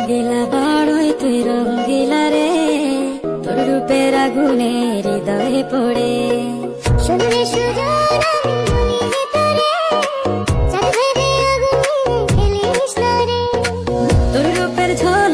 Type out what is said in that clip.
দিলা বড়ই তুই রঙ্গিলা রে, তোর রূপের আগুনে হৃদয়ে পড়ে। শুনলে সুজন আমি বলি তোরে, চাঁদ ভেবে আগুনে খেলিস না রে। তোর রূপের ঝড়